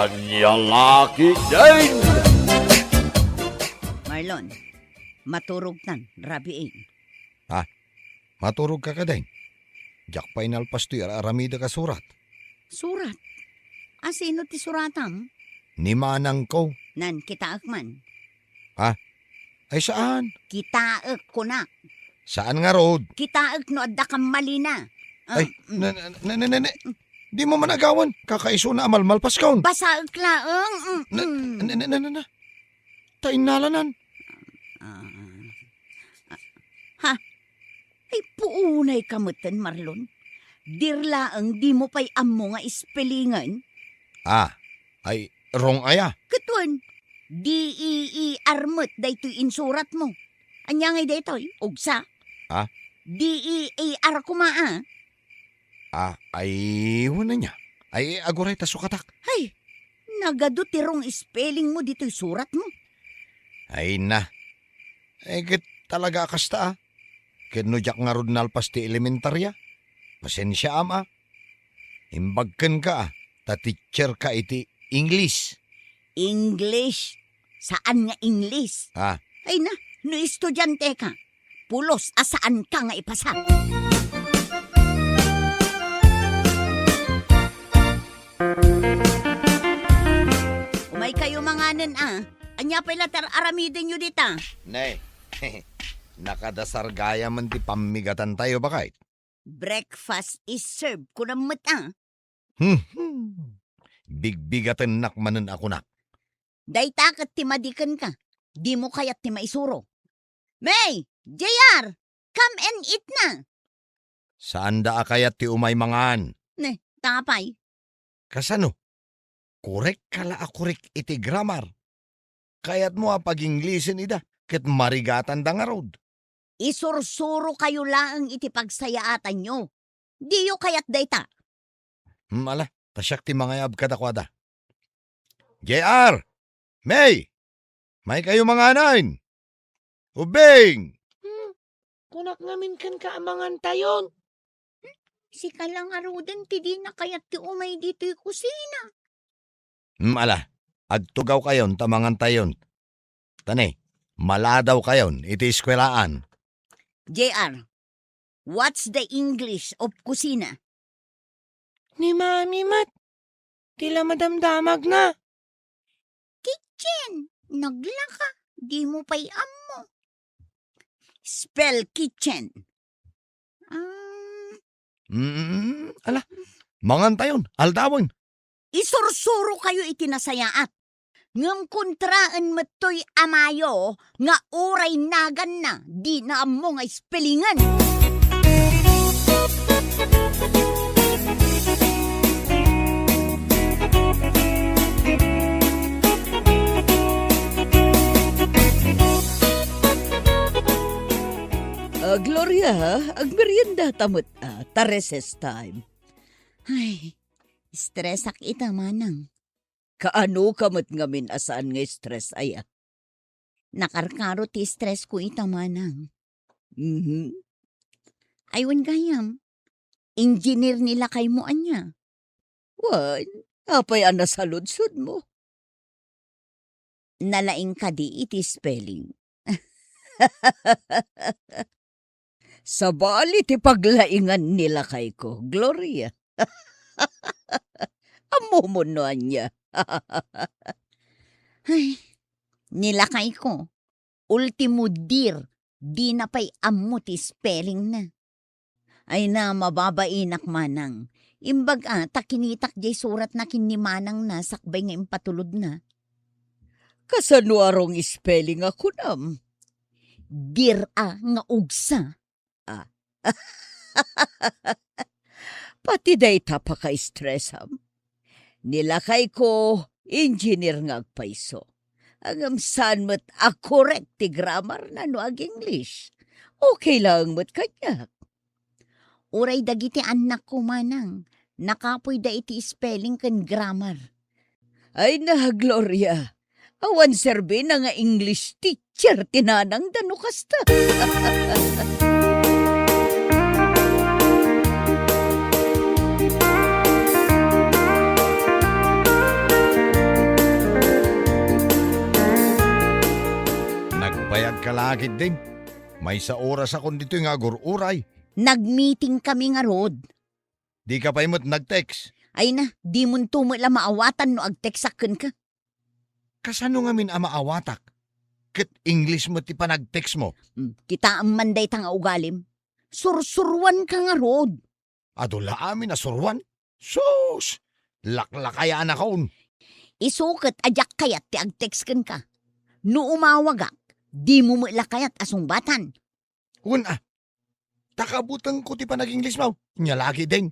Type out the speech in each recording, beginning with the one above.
Anyang aki din! Marlon, maturog tan, rabiing. Maturog ka din. Jak final pasto aramida ka surat. Surat. Sino ti suratam? Ni manang ko. Nan kitaak man. Ay saan? Kitaak ko na. Saan nga road? Kitaak no adda kang malina. Ay, di mo managawan. Kakaiso na amalmal paskaon. Basaak laang. Na. Tainalanan. Ay puunay kamutan, Marlon. Dirlaang di mo pa'y ammo nga ispelingan. Ay wrong aya. Katuan, D-E-E-R mo't daytoy insurat mo. Anya ngay daytoy, ugsa. D-E-A-R kumaa. Ay wala niya. Ay aguray ta sukatak. Ay, nagado tirong spelling mo dito'y surat mo. Ay na. Ay git talaga kasta Kinujak nga rod nalpas ti elementarya. Pasensya ama. Imbagken ka ta teacher ka iti English. English? Saan nga English? Ay na, no estudyante ka. Pulos, asaan ka nga ipasa? Umay kayo manganan Anya pala aramidin nyo dita. Nay, nakadasar gaya man ti pamigatan tayo bakit? Breakfast is served. Kunamot Bigbigatan nakmanan ako nak. Dayta kat timadikan ka. Di mo kaya't ti maisuro. May! JR! Come and eat na! Saan da kayat ti umay mangan? Ne, tapay. Kasano? Korek kala akorek iti grammar. Kayat mo pag-Inglesin ida, ket marigatan da nga road. Isursuro kayo lang iti pagsayaatan nyo. Di yo kayat dayta. Ala, tasyak ti mga yab kadakwada. JR! May! May kayo manganan! Ubing! Kunak namin kan kaamangan tayon. Si kalang arudan ti di na kayat ti umay dito'y kusina. Ala, agtugaw kayon tamangan tayon. Tani, maladaw kayon iti eskwelaan. JR, what's the English of kusina? Ni Mami Mat, tila madamdamag na. Kitchen, naglaka, di mo pa'y ammo. Spell kitchen. Ala, mangan tayon, aldawon. Isursuro kayo itinasayaat. Ngam kontraan matoy amayo nga uray nagan na di na ammo nga spellingan. Gloria, agmerienda tamot tareses time. Ay, stresak ita manang. Kaano kamot ngamin asaan nga stress aya? Nakarkaro ti stress ko ita manang. Aywan gayam. Engineer nila kay mo anya. Wan, apay ana sa ludsud mo. Nalaing ka di iti spelling. Sa bali ti paglaingan nila kay ko, Gloria. Amumunuan niya. Ay, nilakay ko. Ultimo dir, di na pa'y ammo ti spelling na. Ay na mababainak manang. Imbag takinitak jay surat na kinimanang na sakbay nga impatulod na. Kasano arong spelling ako nam? Dir nga ugsa. Pati dayta pa ka-stressam. Nilakay ko, engineer nga agpaiso. Agam saan mo't akorek ti grammar na no ag English. Okay lang mo't kanyak. Uray dagiti anak ko manang. Nakapoy da iti spelling kan grammar. Ay na, Gloria. Awan serbi na nga English teacher tinanang dano kasta. Nalakid din. May sa oras akong dito nga gururay. Nag-meeting kami nga rod. Di ka pa imot nag-text. Ay na, di mo tumula maawatan no agteksaken ka. Kasano nga min maawatak? Ket English mo ti pa nag-text mo. Kita ang manday tanga ugalim. Sursurwan ka nga rod. Adula amin na surwan. Sus! Laklakaya na kaon. Isukat ajak kayat ti agteksken ka. No umawagak, di mo kayat asong batan. Una, takabutang ko ti pa nag-English mo. Nyalaki din.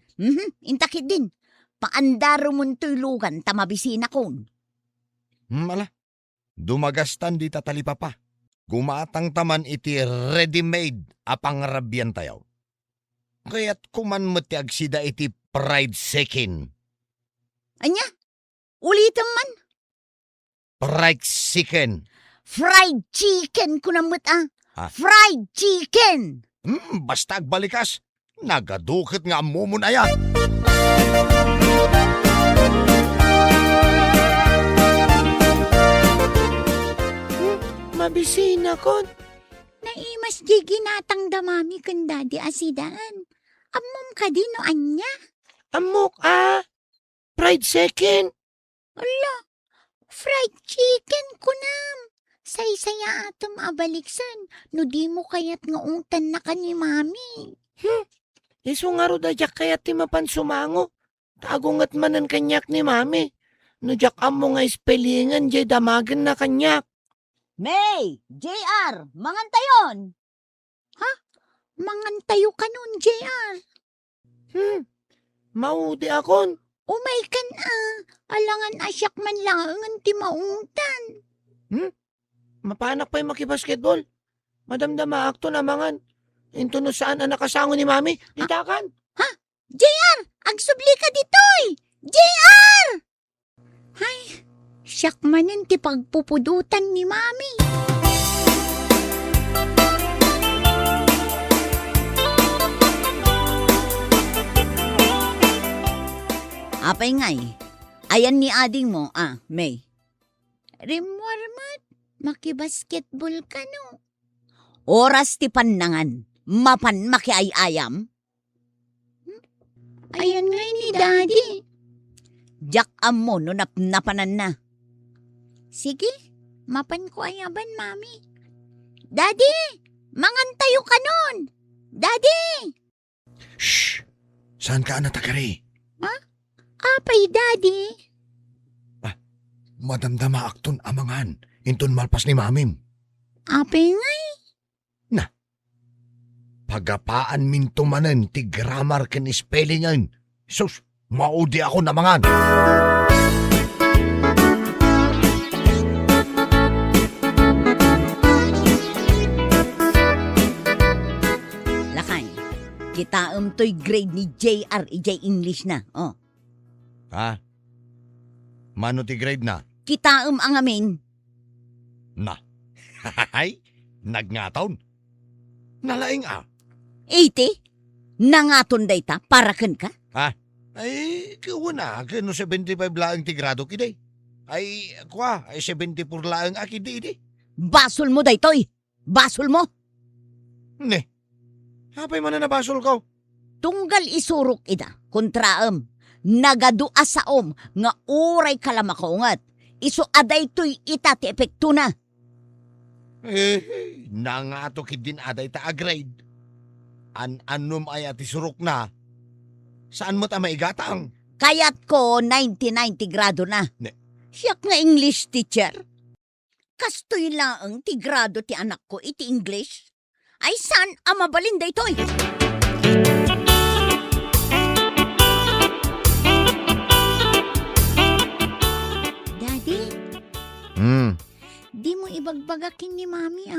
Intakit din. Paandaro mo tuylugan tamabisina kon. Ala, dumagastan di tatalipa pa. Gumatang taman iti ready-made apang rabyan tayaw. Kaya't kuman mo ti agsida iti fried chicken. Anya? Ulitin man. Fried chicken. Fried chicken ko namut Ha? Fried chicken. Basta agbalikas. Nagadukit nga mo na yan. Mabisina kon. Naimas di ginatang damami kanda di asidaan. Amom ka di no anya. Amok fried chicken. Ala, fried chicken ko nam. Say-saya atom abaliksan. No di mo kayat nga ungtan na ka ni mami. Iso nga ro dajak kaya ti mapansumango. Tagungat manan kanyak ni mami. No jak amo nga ispelingan jay damagan na kanyak. May! JR! Mangantayon! Ha? Mangantayo ka nun, JR. Maudi akon. Umay kan alangan asyak man lang ang ti maungtan. Mapanak pa yung makibasketball. Madamdama akto na mangan. Into no saan ang nakasango ni mami. Ditakan. JR! Agsubli ka ditoy! JR! Hay, siyak manin ti pagpupudutan ni mami. Apay ngay, ayan ni ading mo, May. Rimwarmat, makibasketball ka no. Oras ti panangan, mapan makiayayam. Ayan ngay ni Daddy. Jak mo no napanan na. Sige, mapan ko ayaban, Mami. Daddy, mangantayo ka nun. Daddy! Shh! Saan ka natakari? Apay, Daddy. Madamdama akton amangan. Inton malpas ni mamim. Apay ngay. Pagapaan min tumanen ti grammar ken spellingan. Sus, maudi ako namangan. Lakay, kita to'y grade ni JR, ijay English na. Oh. Ha? Mano ti grade na? Kita ang amin. Na. Hay, nagngaton. Nalaing 80? Nangaton day ta, para kan ka? Ay, kawana, kano 75 laang ti grado kiday. Ay, ay 74 laang akidi idi. Basol mo day to'y. Basol mo. Ne, hapay man na nabasol ko. Tunggal isurok ida, kontraam. Nagadua saom, nga uray kalamakongat. Iso aday to'y ita ti epekto na. Nangato kidin aday ta grade. Anum ay ati surok na. Saan mo ta maigatang? Kayat ko 90 grado na. Ne. Siyak nga English teacher. Kastoy laang ti grado ti anak ko iti English. Ay san amabalin day to'y. Daddy, di mo ibagbagakin ni Mami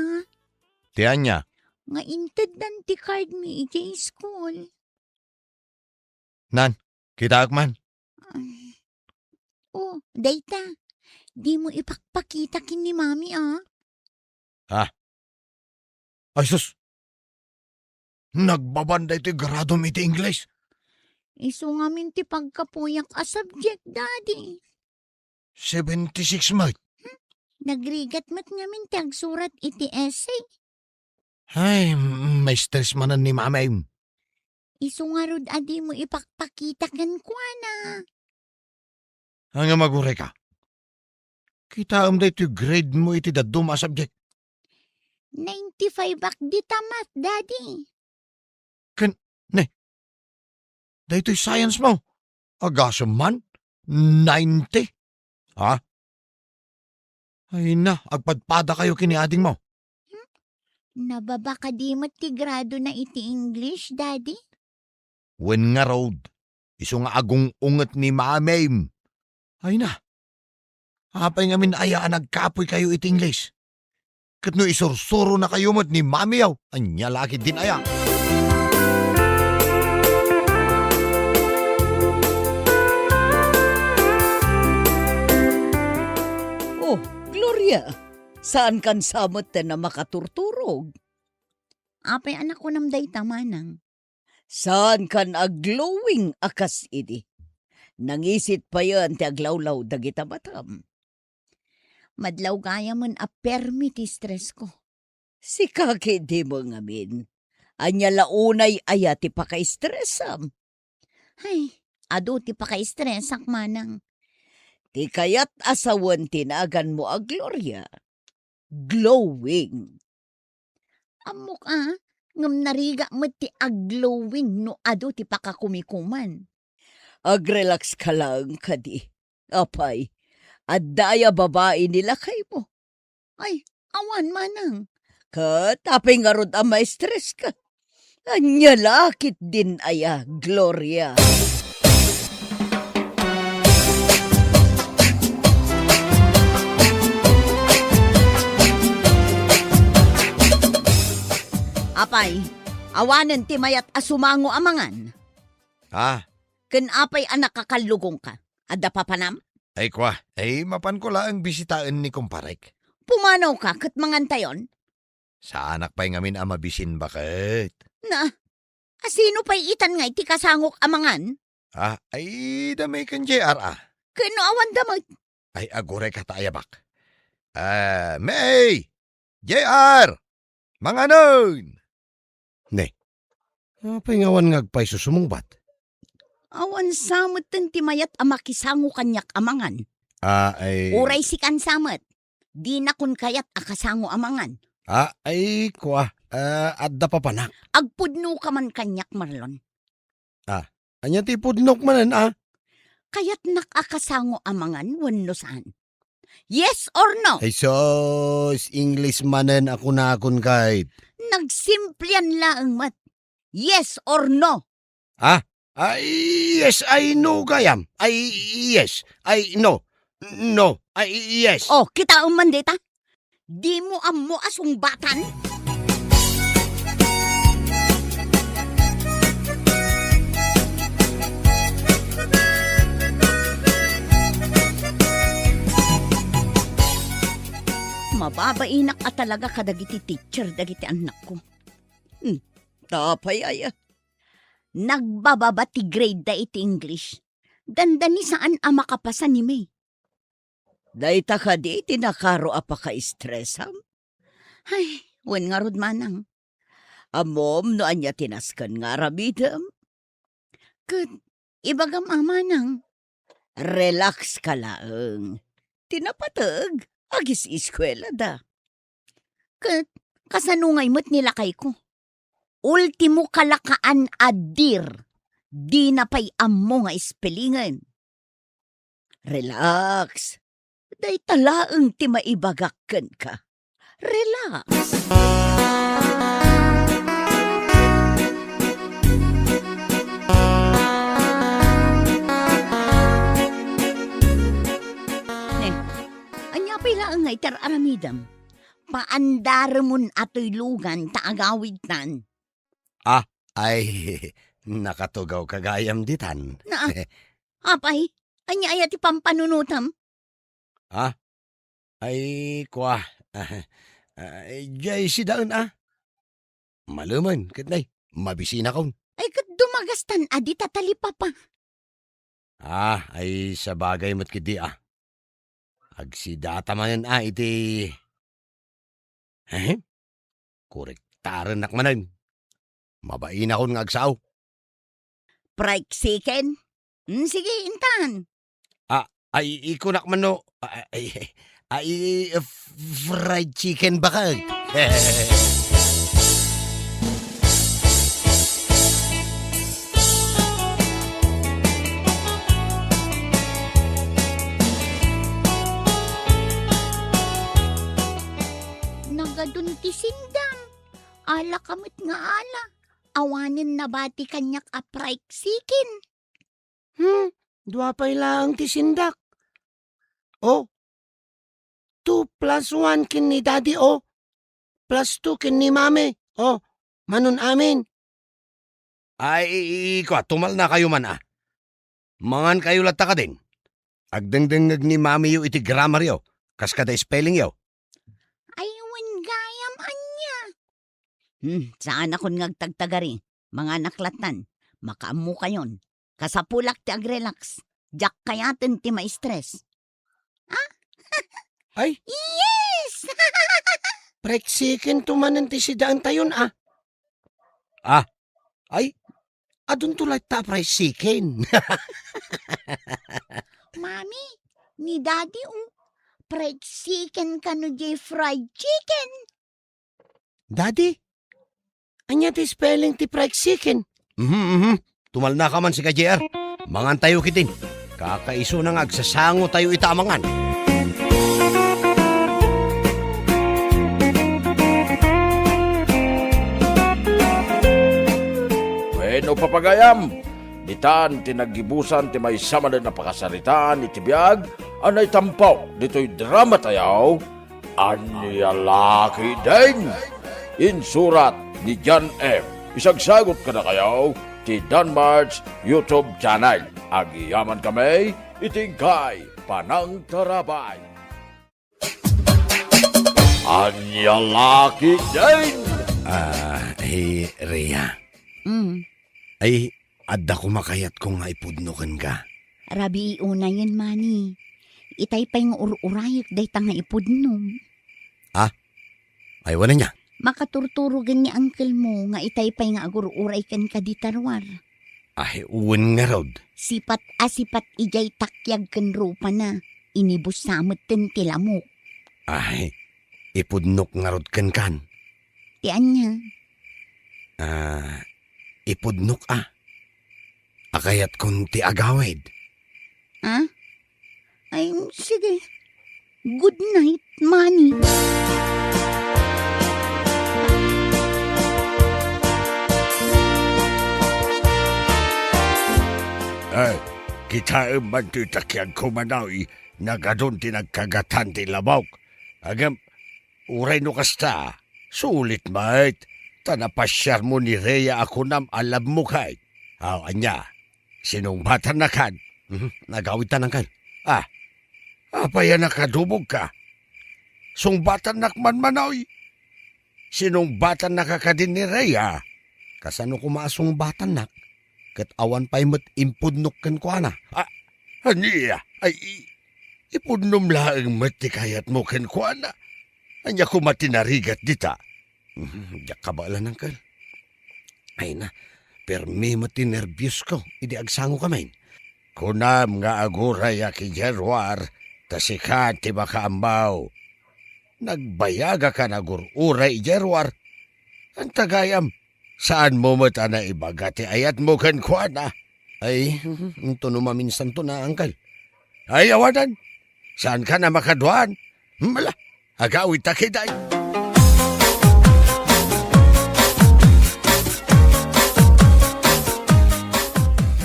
Tiyan niya. Nga inted dan ti card mi iti school. Kita akman. Oh, dayta. Di mo ipakpakita kin ni Mami Ay sus. Nagbabanday ti grado mi ti English. Iso nga min ti pagkapuyak a subject, Daddy. 76 mate. Nagrigat mat nga min ti agsurat iti essay. Ay, may stress manan ni mama. Isungarod adi mo ipakpakitakan ko na. Ang magure ka. Kita am da ito grade mo iti daduma subject. 95 bak di tamat, daddy. Da ito'y science mo. Agasam man. 90. Ha? Ay na, agpadpada kayo kiniading mo. Nababa ka di mo ti grado na iti English, daddy? Wen nga road. Iso nga agong unget ni mamem. Ay na. Apay nga min ayaan nagkapoy kayo iti English. Kat no isursuro na kayo mo't ni mami yaw. Anya laki din aya. Oh, Gloria, saan kan samot na makaturturog? Apay anak ko namday tamanang. Saan kan aglowing akas idi? Nangisit pa yan ti aglawlaw dagita batam. Madlaw gaya man a permit stress ko. Si kaki di mo ngamin. Anya launay aya ti paka-stressam. Ay, ado ti paka-stressak manang. Ti kayat asawan tinagan mo a Gloria. Glowing. Amok ngam nariga mo ti aglowing no ado ti pakakumikuman. Agrelax ka lang kadi. Apay, at daya babae nila kay mo. Ay, awan manang. Katapay nga rod ang ma-stress ka. Anya lakit din aya, Gloria. Apay, awanen ti mayat asumango amangan. Ha? Ken apay anak kakalugong ka. Adda pa panam? Ay kwa, ay mapan ko lang bisitaan ni kumparek. Pumanaw ka kat mangantayon? Sa anak pa'y ngamin amabisin bakit? Na, asino pa'y itan nga iti kasangok amangan? Ay damay kan JR Kano awan damag? Ay agure ka taayabak. May! JR! Mga nun! Ne, apay ngawan ngagpay susumungbat. Awan samot ti mayat amakisango kanyak amangan. Ay... Uray si kan samot. Di na kun kayat akasango amangan. Ay kwa, adda pa panak. Agpudno ka man kanyak marlon. Anya ti pudnok manan Kayat nakakasango amangan wenno saan. Yes or no? Ay sos, English manan ako na akon kahit. Nagsimplian laang mat. Yes or no? Ay yes, I know gayam. Ay yes, I know. No, ay yes. Oh, kita man dita. Di mo ammo asong batan? Mababainak at talaga kadagiti teacher dagiti anak ko. Tapay aya. Nagbababa ti grade da iti English. Dandani saan ang makapasa ni May. Dayta ka di tinakaro apaka stressam? Ay, wen nga rod manang. Amom no anya tinaskan nga rabidam. Kat, ibagam amanang. Relax ka lang. Tinapatag. Agis iskwela da. Kat, kasanungay mo't nilakay ko. Ultimo kalakaan adir. Di na pa'y ammo nga ispelingan. Relax. Day talaang ti maibagakken ka. Relax. Pilaan nga itar aramidam. Paandaramon ato'y lugan taagawid tan. Ay, nakatugaw kagayam ditan. Na, apay, anya ayat ipampanunutam. Ay, kwa. Jay si daan Maluman, katnay, mabisina kong. Ay kat dumagastan adi tatalipa pa. Ay sa bagay mo't kidi Agsidata manan iti. Korek Taran nakmanan. Mabain akong nga agsaw. Fried chicken? Sige, intan. Ay, iko nakmano. Fried chicken ba ka? Nagadun ti sindam. Ala kamit nga ala. Awanin na bati kanyak a fried chicken. Dua pa ilang ti sindak. Oh, 2 plus 1 kin ni daddy, oh. Plus 2 kin ni mami, oh. Manon amin. Ay, iko, tumal na kayo man ah. Mangan kayo lata ka din. Agdengdengag ni mami yu iti grammar yo. Kas kada spelling yo. Aywan gayam anya. Saan akong ngagtagtagari? Mga naklatan. Makaamu kayon. Kasapulak ti agrelax. Jak kayaten ti ma-stress. Ay, Yes! fried chicken tumanan ti sidaan tayon, ah. Ay, adun tulay ta fried chicken. Mami, ni daddy fried chicken kano jay fried chicken. Daddy, anya ti spelling ti fried chicken? Tumal na ka man si KJR. Mangan tayo kitin. Kakaiso na nga, agsasango tayo itamangan. Bueno papagayam, ditan tinagibusan ti may sama na napakasaritaan iti biyag, anay tampaw dito'y drama tayaw, Anya Laki din. Insurat ni John F. Isagsagot ka na kayaw ti Danmar's YouTube channel. Agiyaman kami, itingkay panang tarabay. Anya Laki din. Rhea. Mm. Ay, adda ko makayat kung nga ipudnukan ka. Rabi una yan, mani. Itay pa yung urayok day tanga ipudnom. Ay, wala niya. Makaturturugan ni uncle mo nga itay pa yung agur-uray kan kaditarwar. Ay, uwan nga rod. Sipat ijay takyag kan rupa na. Inibus samot ten tilamok. Ay, ipudnok nga rod kan. Tiyan niya. Ipudnok Akayat kong ti agawid. Ha? Ay, sige. Good night, Manny. Ay, kita man ti takyag kumanaw nagadon ti nagkagatan ti labawk. Agam, uray no kasta. Sulit mait. Tanapasyar mo ni Rhea ako nam alab mo kay. Anya, sinong bata na kan? Nagawit tanang kan. Apaya nakadubog ka. Sung bata nakman manoy. Sinong bata nakakadin ni Rhea? Kasano kumasong bata nak? Kat awan pa'y mat impudnok kan ko na. Aniya, ay ipudnom laang mati kayat mo kan ko na. Anya ko matinarigat dita. Diyak kabalan angkal. Ay na, permi mati nervyos ko. Idi agsango kamain. Kunam nga aguray aki Jerwar, tasikat ti makaambaw. Nagbayaga ka nagururay Jerwar. Ang tagayam, saan mo mata na ibagati ayat mo kan kuana? Ay, ito maminsan to na angkal. Ay, awadan, saan ka na makaduan? Mala, agawit takiday.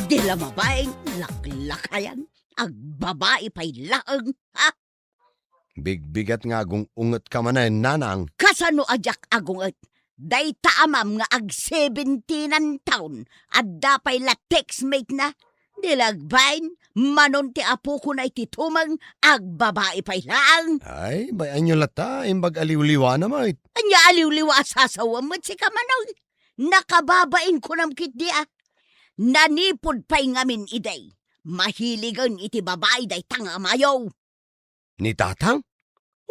Dila mabaeng laklakayan. Agbabae pa'y laang, ha? Bigbigat nga gung unget ka man nanang. Kasano ajak agunget? Day taamam nga ag 17 ang taon at dapay la textmate na. Dilagbain, manon ti apo ko na ititumang agbabae pa'y laang. Ay, bayan nyo lata, imbag aliw-liwa na mait. Anya aliw-liwa sasawam mo si kamanaw. Nakababain ko nam kit di Nanipod pa'y ngamin iday. Mahiligan iti babae day tanga mayaw. Ni tatang?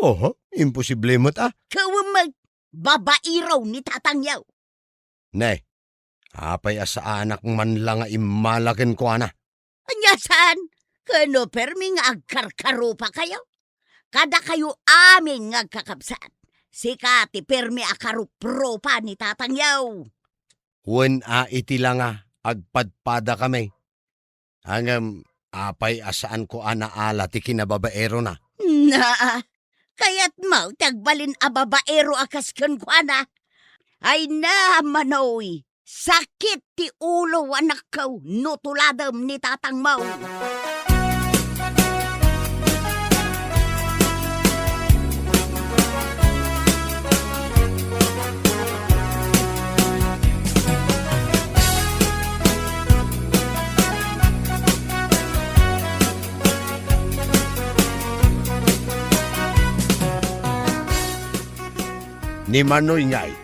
Oho, imposible mo't Kawamag, babairaw ni tatangyaw. Ne, apay asa anak man lang nga imalakin ko ana. Anya saan? Kano permi nga agkarkaro pa kayo? Kada kayo amin nga kakabsat. Sikati permi akarupro pa ni tatangyaw. Wen iti lang agpadpada kami. Hangam apay asaan ko ana ala ti kinababaero na. Na, kaya't mau tagbalin a babaero akas kun ko ana. Ay na manoy, sakit ti ulo anak ko, nutuladam ni tatang mau. Ni Manoy ngay,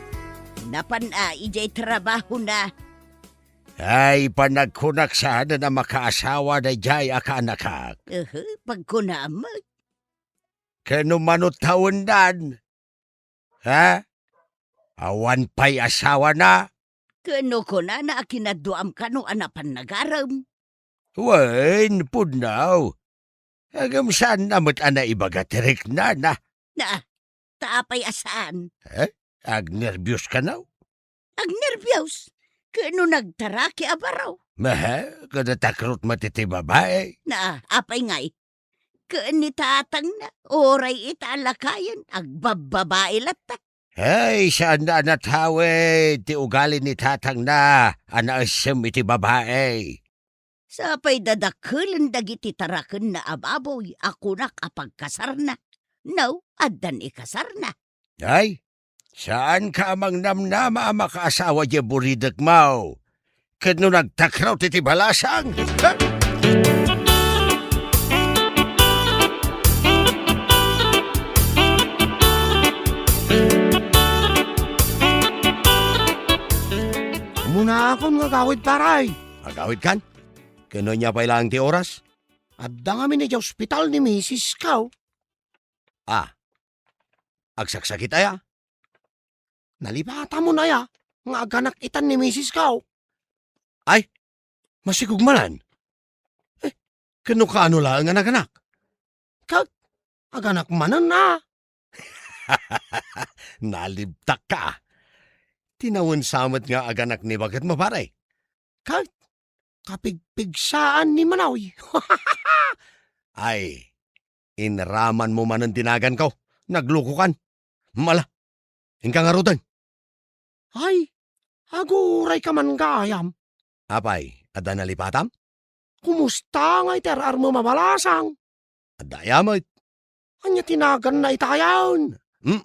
Napan ijay trabaho na. ay panagkunak sana na makaasawa na jay akanakak. Pagkunamag. Kano manot taon dan? Ha? Awan pa'y asawa na? Kano ko na akinaduam kano anapan nagaram. Wen, punaw. Agam saan namot ana ibagatirik na. Na, taapay asaan. Ag nervyos ka na? Ang nervyos. Kano nagtaraki abaraw. Maha, kada takrot matiti babae. Na, apay ngay. Kaan ni tatang na, oray italakayan, agbababae lata. Ay, saan na natawe, ti ugali ni tatang na, anaasam iti babae. Sapay dadakulan dagiti taraken na ababoy, ako na kapagkasar na. No, addan ikasar na. Ay, saan ka amang namnama ang makaasawa di buridag mau? Kano nagtakraw ti balasang? Ha? Muna akong nga gawid paray. Agawid kan? Kano niya pa ilang ti oras? Adda nga ni ospital ni Mrs. Cow. Agsaksakit aya? Nalipata mo na ya, nga aganak itan ni Mrs. Cow. Masigugmalan. Kano ka ano lang ang anak-anak? Aganak manan na. Nalibtak ka. Tinawon samot nga aganak ni bakit mo pare? Kapigpigsaan ni Manoy. Ay, inraman mo man ang tinagan ko. Nagluko kan. Mala, hingka nga rutan. Ay, aguray ka man gayam. Apay, ada nalipatam? Kumusta nga iterar mo mabalasang? Ada yamot. Anya tinagan na itayawn.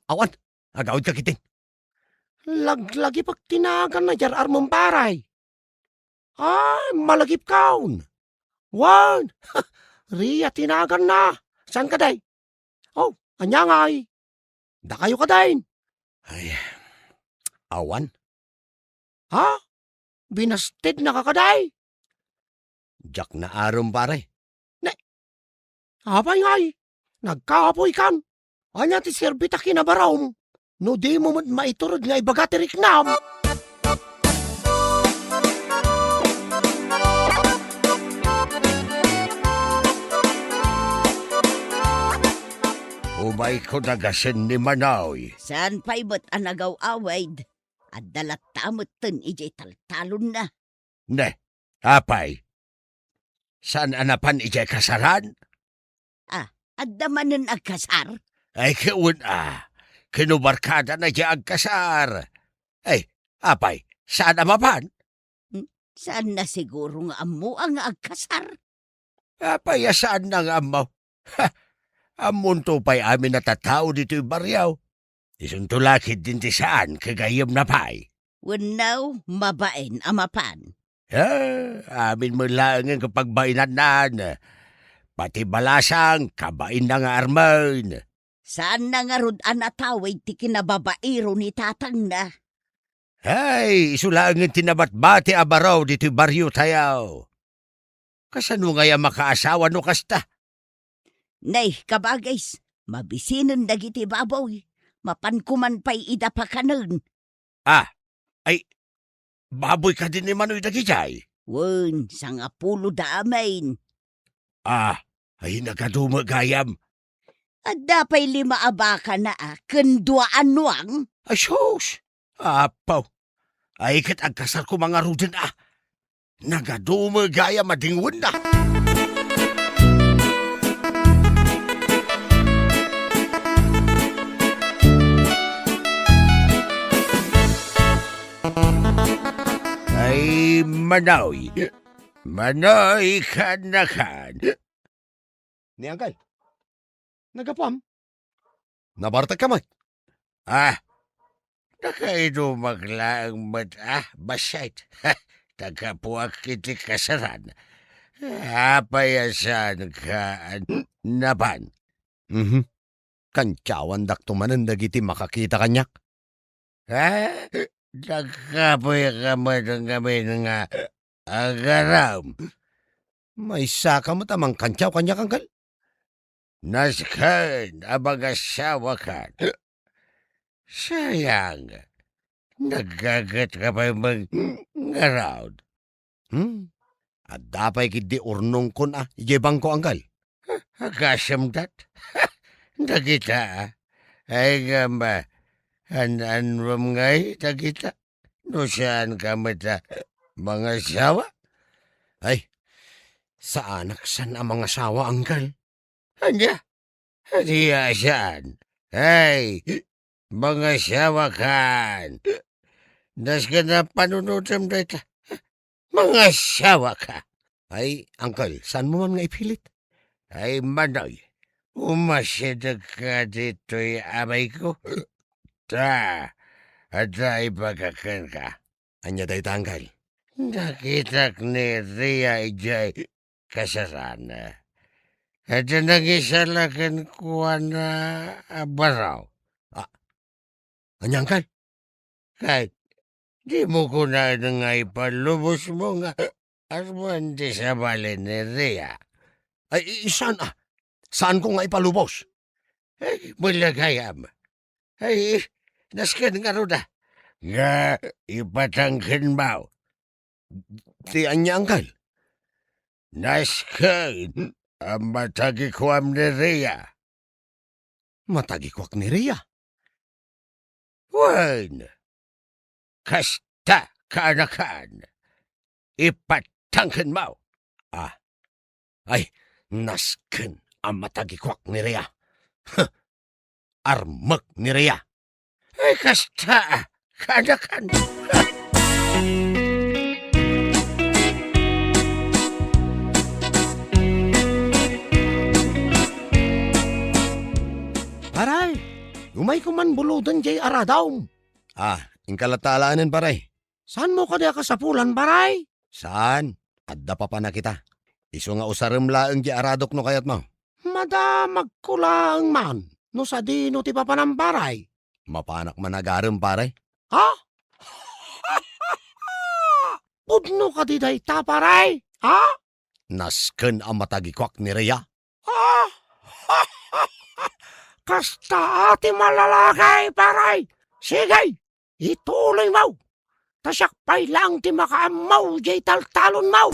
Awan, agawid ka kitin. Laglagi pag tinagan na jarar mong paray. Ay, malagip kaun. Wan, Ria tinagan na. San ka day? Oh, anya ngay. Da kayo ka dahin. Ay, awan. Ha? Binasted na kakaday. Jak na arom pare. Apay ngay. Nagkaapoy kan. Anya ti serbita kinabarawm. No di mo maiturod nga ibagatirik nam. Umay ko nagasin ni Manoy. Saan pa'y ba't anagaw awayd? At dalat tamot ten ijay taltalon na. Ne, apay. Saan anapan ijay kasaran? At damanan agkasar? Ay, kiun kinubarkada na diya agkasar. Ay, apay, saan amapan? Saan na siguro nga amo ang agkasar? Apay, saan na nga mo? Amon to pa'y amin natatao dito'y baryaw. Isuntulakid din ti saan kagayam na pa'y. Wanaw, mabain amapan. Amin mo lang ang kapagbainan. Pati balasang, kabain na nga arman. Saan na nga rod anatawid ti kinababairo ni tatang na? Ay, isulangin tinabat-bati abaraw dito'y baryo tayaw. Kasano nga ya makaasawa no kasta? Nay, kabagays, mabisinan dagiti baboy. Mapankuman pa'y ida pa kanon. Baboy ka din ni Manoy dagijay. Wen, sang apulo damain. Ay nagadumagayam. At dapay 5 abaka na kendua anwang. Ay sus! Apaw! Ay kat ang kasar ko mga rudin Nagadumagayam madingwan na. Ay Manoy! Manoy kan na kan. Ni Angkal, nagapam? Nabartag ka man? Nakaido maglaang basyait. Tagapuak kiti kasaran. Apayasan ka naban. Kantyawan daktumanan dagiti makakita kanyak. Nagkapoy ka man ang gamin nga agaram. May saka mo tamang kantyaw kanyak, Angkal. Naskan abang asawa ka. Sayang. Nagagat ka pa mag-around. At dapay kiti urnong kun ijebang ko, Angkal. Agasam dat. Dagita ay gamba. An-anwam ngay, dagita. No saan ka mata mga asawa? Ay, sa anak san ang mga asawa, Angkal? Anya? Diya saan? Ay, mga asawa kan. Das ka na panunutam dito. Mga asawa ka. Ay, Angkal, saan mo man nga ipilit? Ay, Manoy, umasyadag ka dito'y amay ko. At ay pagkakan ka. Anya day Angkal? Nakitak ni Ria ijay kasarana. At nagisalakan ko na baraw. Anya, Angkal? Kahit di mo ko na nga ipalubos mo nga aswan di sa bali ni Ria. Ay, saan Saan ko nga ipalubos? Ay, malagayam. Ay, naskan nga ro na. Nga ipatangkin mo. Di anya, Angkal? Naskan ang matagikwam ni Ria. Matagikwak ni Ria? Wan, kasta kaanakan. Ipatangkin mo. Ay, naskan ang matagikwak ni Ria. Armak ni Ria. Ay, kasta kaanakan. Paray, umay ko man buludan jay aradaw. Ingkalataalaanan, paray. Saan mo ka diya kasapulan, paray? Saan? Adda pa na kita. Iso nga usarim laeng di aradok no kayat mo. Madamag ko lang man. No sa dino ti papanang paray. Mapanak managarem, paray. Ha? Pudno ka di day ta, paray? Ha? Nasken ang matagikwak ni Ria. Ha? Kasta ati malalakay, paray. Sige, ituloy mo. Tasakpay lang ti makaamaw jay taltalon mo.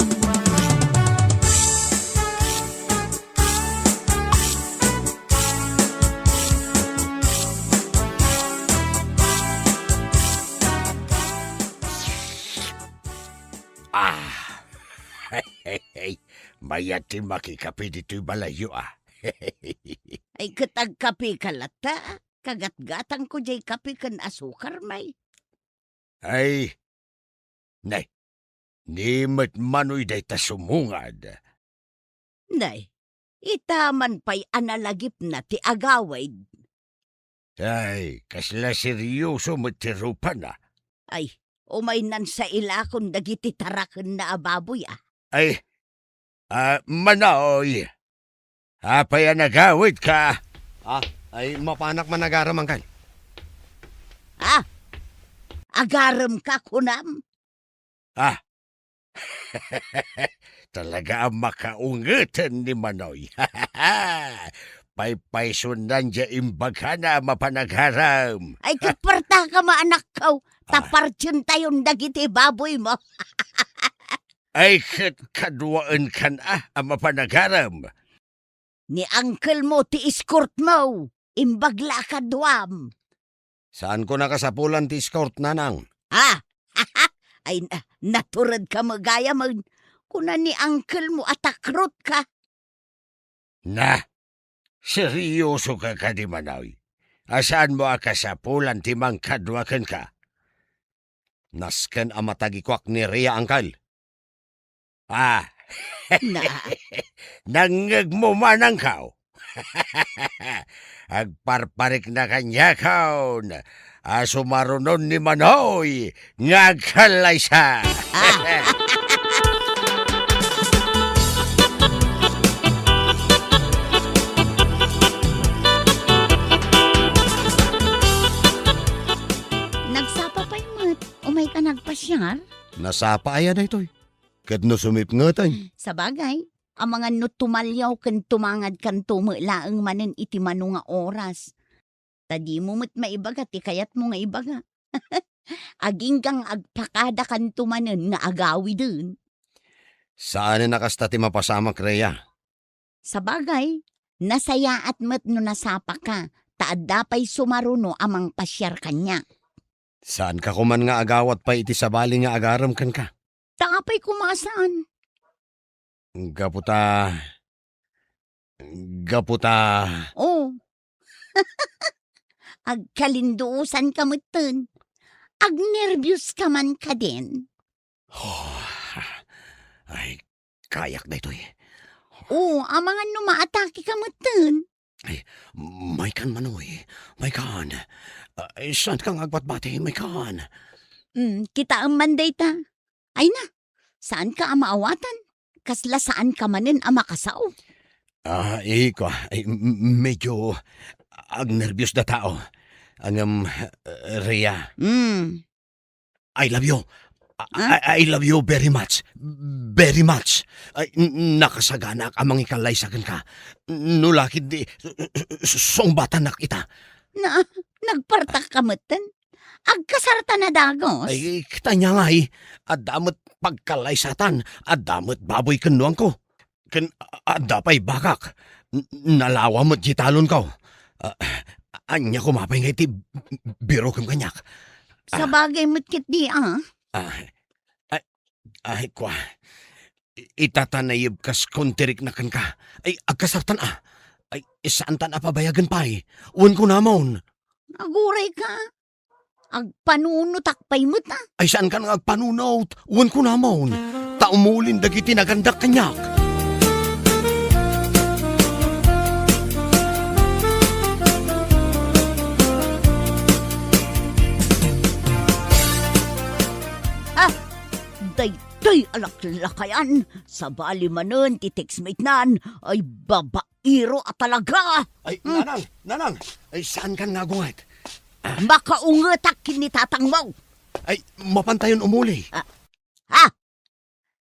Mayati makikapi dito'y balayo, Ay katagkapi kalata. Kagat-gatang ko jay kapi kan asukar may. Ay, nay, nimit manoy day ta sumungad. Nay, itaman pa'y analagip na ti agaway. Ay, kasla seryoso matirupan na. Ay, umay nan sa ilakon dagiti taraken na ababoy Ay, Manoy, apay nagawid ka. Ay mapanak managaram, Angkal. Agaram ka kunam. Talaga ang makaungatan ni Manoy. paysundan dya imbagha na mapanagharam. Ay kaparta ka maanak kaw. Tapartyon tayon dagiti baboy mo. Ay kadwaan kan ang mapanagharam. Ni uncle mo ti escort mo. Imbagla ka duwam. Saan ko nakasapulan ti escort, nanang? Ha? Ay naturad ka magaya mag. Kuna ni uncle mo atakrot ka. Na, seryoso ka di Manawi. Asaan mo akasapulan ti mangkadwakan ka? Nasken ang matagikwak ni Rhea, angkal. Na. Nangag mo manang kao. Agparparik na kanya kao. Sumarunon ni Manoy. Ngagkalay siya. Nagsapa pa yung umay ka nagpasyar. Nasapa ayan na ito'y. Kadno sumipngatay. Sa bagay, ang mga nutumalyaw kan tumangad kan tumulaang manen iti mano nga oras. Tadi mo mo't maibaga, ti kayat mo nga ibaga. Aging kang agpakada kan tumanen nga agawi dun. Saan na nakasta ti mapasamak, Rhea? Sa bagay, nasaya at met no nasapa ka, taadda pa'y sumaruno amang pasyar kanya. Saan ka kuman nga agawat pa iti sabali nga agaram kan ka? Taapay kumasaan. Gaputa... Oh. Agkalinduusan ka mutin. Agnervyos ka man ka din. Ay, kayak na ito'y. Oo, ang mga numaatake ka mutin. May kan manoy. May kan. Saan kang agbatbati? May kan. Kita ang manday ta. Ay na, saan ka ang maawatan? Kasla saan ka manin ang makasaw? Medyo agnervyos na tao. Ang Rhea. I love you. I love you very much. Very much. Nakasaganak amang ikalay sa ka. Nulakid di songbatan na kita. Na, nagpartak ka mutin? Agkasarta na dagos? Ay, kita niya nga adamot pagkalay satan. Adamot baboy kanuang ko. Adapay bakak. Nalawa mo't jitalon ko. Anya kumapay nga iti biro kong kanyak. Sa bagay mo't kit di Ay, kwa. Itatanayib kas kontirik na kan ka. Ay, agkasartan Ay, saan tan apabayagan pa Uwan ko namon. Aguray ka. Agpanunot akpay mo ta. Ay, saan ka nang agpanunot? Uwan ko namon. Taumulin dagiti nagandak kanyak. Day alaklakayan. Sa bali manon, ti textmate nan, ay babairo at talaga. Ay, nanang. Ay, saan ka nga gungat? Makaungetak kinitatang mo. Ay, mapantayon umuli.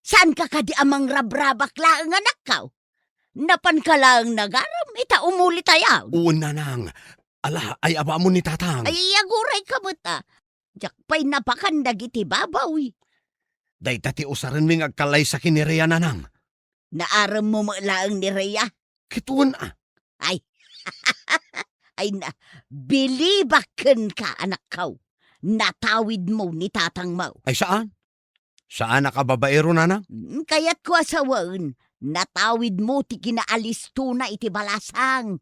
Saan ka kadi amang rabrabak laang anak ka? Napan ka lang nagaram, ita umuli tayaw. Uwan, nanang. Ala, ay aba mo ni tatang. Ay aguray ka mo ta. Jakpay napakandag iti babaw. Day tati usaran ming agkalay sa kinireya, nanang. Naaram mo laang ni Rhea. Kituan Ay, ay na, bilibaken ka anak ka. Natawid mo ni tatang mo. Ay, saan? Saan nakababaero, nanang? Kaya't ko asawaan, natawid mo ti kinaalis na iti balasang.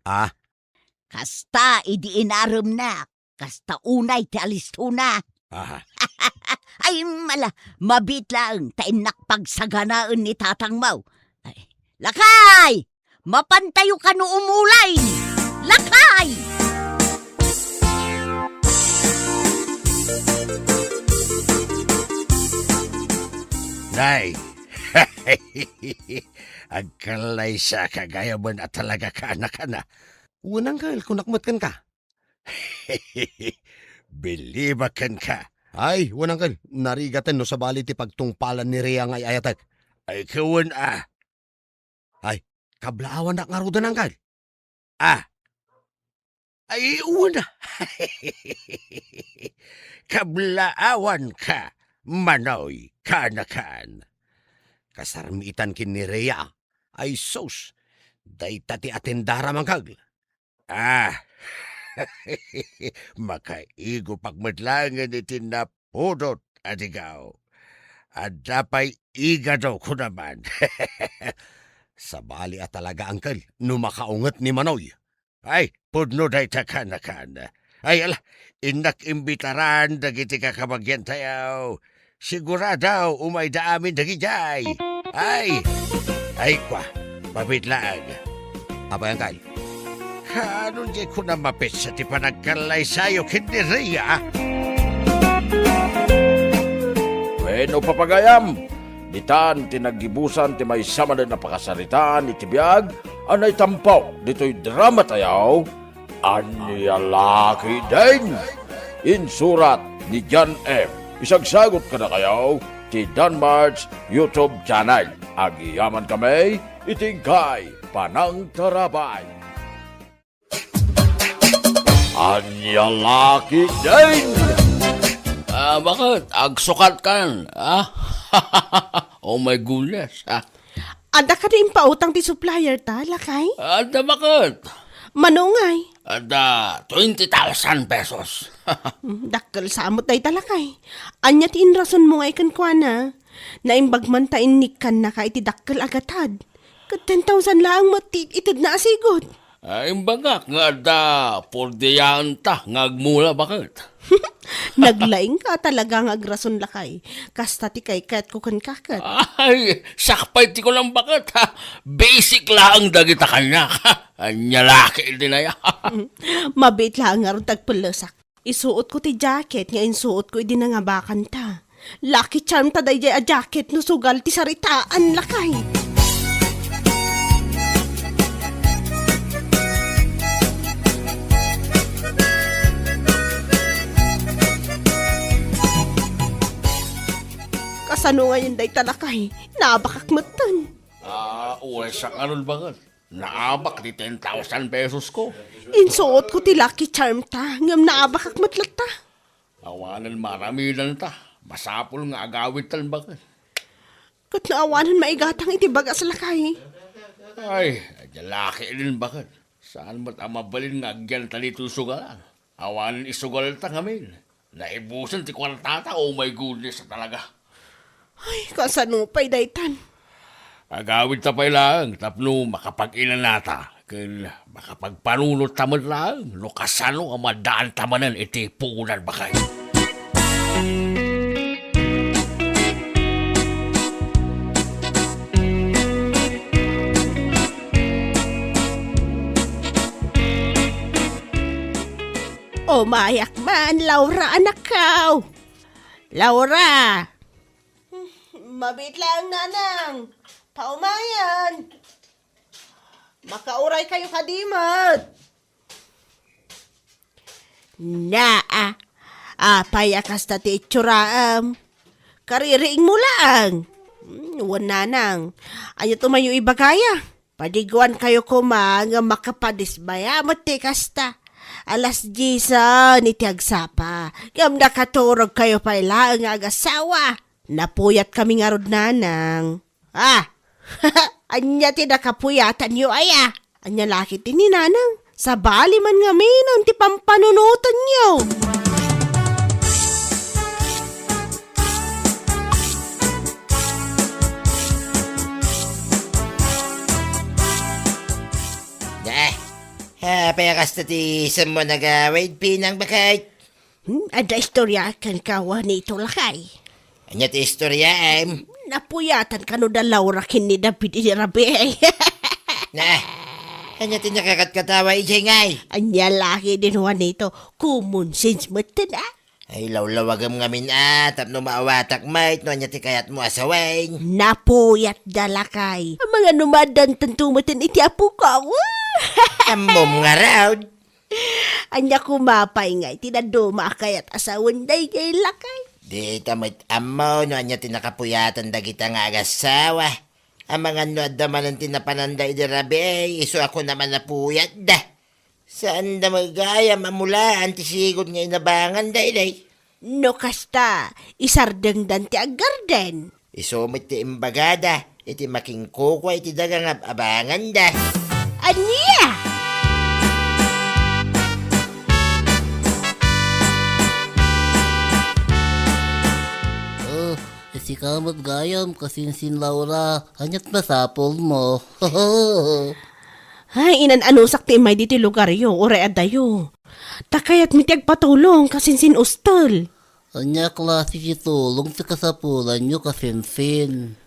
Kasta idi inaram na, kasta unay ti alis na. Ay mala, mabit lang tainak pagsaganaan ni tatang mo. Ay, lakay! Mapantayo ka no umulay! Lakay! Nay! Agkalay sa kagaya mo na talaga ka anak ka na. Unang kal, kunakmat kan ka. Bilibakan ka. Ay, unang kal, narigatan no sa bali ti pagtungpalan ni Rhea ngay ayatak. Ay, kawan Ay, kablaawan na nga rudan ang kal. Ay, una. Kablaawan ka, Manoy, kanakan. Kasarmitan kin ni Rhea, ay sos, day tati atendara mangkag. Makaigo pagmadlangan iti napudot, adigaw. At dapay iga daw ko naman. Sabali at talaga, angkel, numakaungat ni Manoy. Ay, pudno day takanakan. Ay, ala, inak imbitaran dagiti kakabagyan tayaw. Siguradaw umay daamin dagijay. Ay kwa, pabitlaag. Apa yang kay? Kanon di ko na mapit sa ti panagkalay sayo kiniriya. Bueno, papagayam, ditan tinagibusan ti may sama na napakasaritaan iti biyag, anay tampaw dito'y drama tayaw, Anyalaki din. Insurat ni John M. Isagsagot ka na kayaw ti Danmar's YouTube channel. Agiyaman kami, itingkay panang tarabay. Anyalaki din. Bakit? Agsukat kan? Oh my goodness. Ada ka rin pautang ti supplier ta, lakay? Ada bakit? Manungay. Ada 20,000 pesos. Dakkel samot day talakay. Anya ti inrason mo ngay kan kwa na. Naimbag man ta inikan na ka iti dakkel agatad. Kat 10,000 lang matid itid na asigod. Imbagak nga ada por diyanta ngagmula bakit? Naglaing ka talaga ng agrason lakay. Kasta ti kay kat ko kan kakat. Ay, sakpay ti ko lang bakit ha? Basic lang dagita kanya. Anyalaki din na ya. Mabit lang nga ron tagpulasak. Isuot ko ti jacket nga insuot ko idinangabakan ta. Lucky charm ta day a jacket no sugal ti saritaan lakay. Kasano ngayon day talakay? Nabakak matan. Uwe sa karon bakit? Naabak di 10,000 pesos ko. Insuot ko ti lucky charm ta. Ngam naabakak matlat ta. Awanan maramilan ta. Masapol nga agawit tal bakit? Kat naawanan maigatang iti bagas lakay. Ay, jalaki din bakit? Saan mo't amabalin nga agyan talito sugalan? Awanan isugal ta ngamin. Naibusan ti kwartata, oh my goodness talaga. Ay, kasano pa'y daytan. Agawid ta pa'y lang, tapno makapag-ilan nata. Kaya makapagpanunot tamad lang, no kasano ang madaan tamanan iti puunan bakay. O mayak man, Laura anak kaw. Laura! Mabit lang nanang. Paumayan. Makauray kayo kadimat. Payakas na ti itsuraam. Kaririing mo lang. Wananang. Ayo tumayo ibagaya. Padiguan kayo kumang makapadisbaya mo ti kasta. Alas 10 ni tiagsapa. Ngam nakaturog kayo pa ilang agasawa. Napuyat kami nga rod nanang. Anya ti nakapuyatan yu aya. Anya laki ti ni nanang. Sa bali man nga minon ti pampanunutan yu. Payakas na ti isang mo nagawid pinang bakit? Ada istorya kan kawa nito lakay. Anya ti istorya em? Napuyatan ka no da Laura kini David Rabi. Anya ti nakakatkatawa ngay? Anya laki din huwan nito. Common sense mo Ay lawlawagam ngamin tapno maawatak mait no anya ti kayat mo asaway. Napuyat dalakay. Ang mga numadan tantumatin iti apo ka. Amom nga raw. Anya kumapay nga itinaduma kayat asawan day kay lakay. Di tamit amo no anya ti nakapuyatan dagita nga agasawa. Ang mga nuad naman ang tinapananday di rabi iso ako naman napuyat da. Saan da magaya mamula antisigod nga inabangan day. No kasta, isardeng dan ti aggarden. Isumit ti imbagada, iti making kukwa iti dagang abangan da. Aniya! Si Kamot Gayam, kasinsin Laura, hanyat masapol mo. Ay, inan anusak ti imay diti lugar yo, ore adayo. Takayat mi ti agpatulong kasinsin ustol. Anya klase si tulong ti kasapulan nyo kasinsin.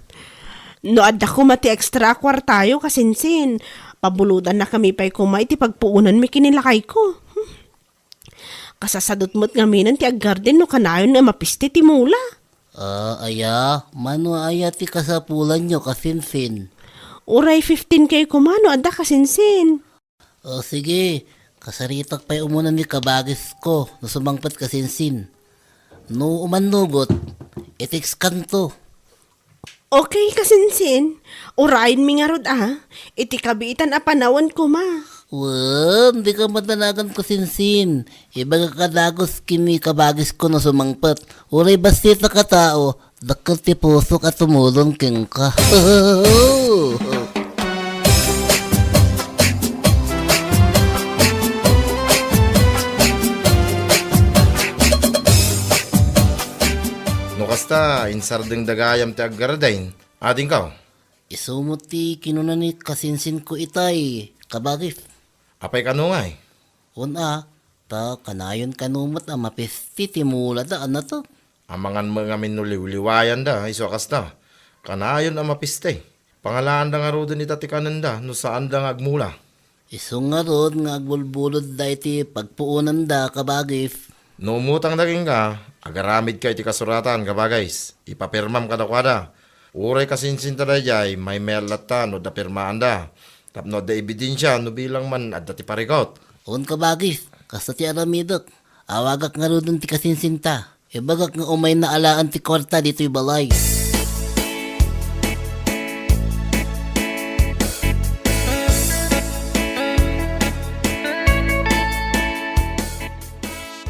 No adda ko mati extra kwartayo kasinsin. Pabuludan na kami pa'y kumay ti pagpuunan mi kinilakay ko. Kasasadot mo't ngaminan ti aggarden no kanayon nga mapisti ti mula. Aya, mano aya ti kasapulan nyo kasinsin. Uray 15 kay kumano adda kasinsin. Sige, kasaritak pa'y umunan ni kabagis ko, no sumangpat kasinsin. No umanugot, itiks kanto. Okay kasinsin. Urayin mi nga rod iti kabitan a panawan ko ma. Di ka matanagan kasinsin. Iba ka kadagos kimi kabagis ko no sumangpat. Uray basit na katao, dakal ti puso ka tumulong king ka. No kasta, insardeng dagayam ti aggardain. Ading ka. Isumot ti kinunan ni kasinsin ko itay, kabagis. Apay ka nga eh. Una, ta kanayon kanumot ang mapisti ti mula daan na to. Amangan mga minuliw-liwayan da, iso kasta. Kanayon ang mapiste. Pangalaan da nga rodo ni tatikanan da, no saan da nga agmula. Iso nga rod nga agbulbulod da iti pagpuunan da kabagis. No umutang daging ka, agaramid ka iti kasuratan kabagais. Ipapirmam ka da kwada. Uray kasinsin ta da jay, may melata no da pirmaan da. Tapno da ebidensya no bilang man at dati parikot. On kabagis, kasta ti aramidot. Awagak nga rodon ti kasinsinta. Ibagak nga umay na alaan ti kwarta dito'y balay.